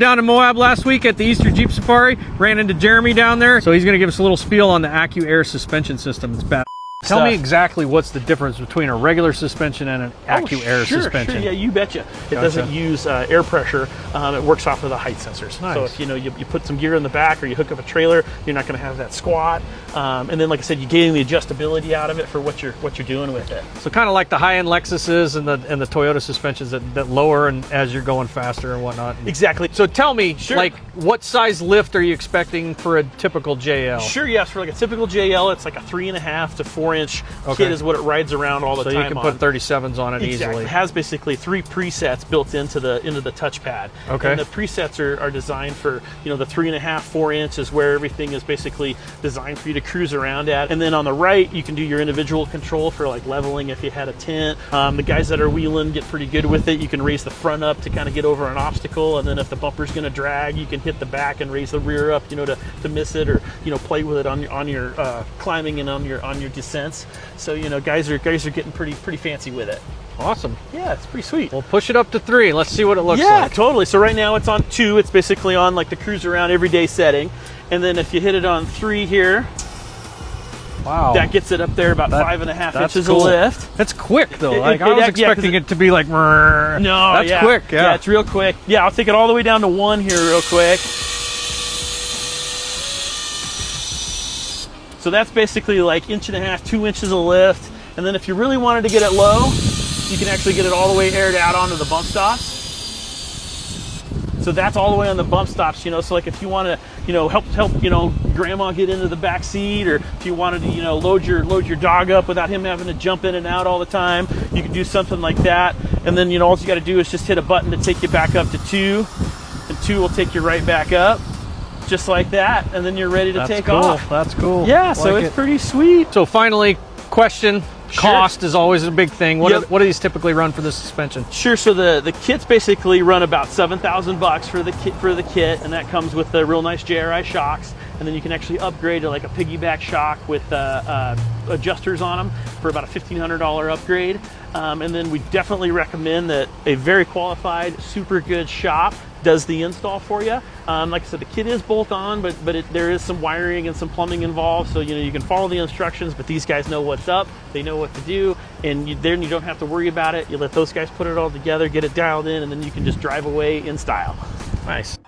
down in Moab last week at the Easter Jeep Safari. Ran into Jeremy down there. So he's going to give us a little spiel on the AccuAir suspension system. It's bad. Tell me exactly what's the difference between a regular suspension and an AccuAir suspension. Sure, yeah, you betcha. It doesn't use air pressure. It works off of the height sensors. Nice. So if you put some gear in the back or you hook up a trailer, you're not going to have that squat. And then, like I said, you're getting the adjustability out of it for what you're doing with it. So kind of like the high-end Lexuses and the Toyota suspensions that lower and as you're going faster and whatnot. Exactly. So tell me, like, what size lift are you expecting for a typical JL? Sure, yes. For like a typical JL, it's like a 3.5 to 4-inch kit is what it rides around all the time. So you can put 37s on it easily. It has basically 3 presets built into the touchpad. Okay. And the presets are designed for the 3.5, 4-inch is where everything is basically designed for you to cruise around at. And then on the right, you can do your individual control for like leveling if you had a tint. The guys that are wheeling get pretty good with it. You can raise the front up to kind of get over an obstacle, and then if the bumper's going to drag, you can hit the back and raise the rear up, to miss it, or play with it on your climbing and on your descents. So guys are getting pretty fancy with it. Awesome. Yeah, it's pretty sweet. We'll push it up to 3. Let's see what it looks like. Yeah, totally. So right now it's on 2. It's basically on like the cruise around everyday setting. And then if you hit it on 3 here, wow, that gets it up there about 5.5 inches cool. of lift. That's quick though. I was expecting it to be like, no, that's quick. Yeah, it's real quick. Yeah, I'll take it all the way down to 1 here real quick. So that's basically like 1.5, 2 inches of lift. And then if you really wanted to get it low, you can actually get it all the way aired out onto the bump stops. So that's all the way on the bump stops, So like if you want to, help, grandma get into the back seat, or if you wanted to, load your dog up without him having to jump in and out all the time, you can do something like that. And then, all you got to do is just hit a button to take you back up to 2, and 2 will take you right back up. Just like that, and then you're ready to take off. That's cool. Yeah, so it's pretty sweet. So finally, question. Cost is always a big thing. What do these typically run for the suspension? Sure. So the kits basically run about $7,000 for the kit, and that comes with the real nice JRI shocks. And then you can actually upgrade to like a piggyback shock with adjusters on them for about a $1,500 upgrade. And then we definitely recommend that a very qualified, super good shop does the install for you. Like I said, the kit is bolt-on, but there is some wiring and some plumbing involved, so you can follow the instructions, but these guys know what's up, they know what to do, and then you don't have to worry about it. You let those guys put it all together, get it dialed in, and then you can just drive away in style. Nice.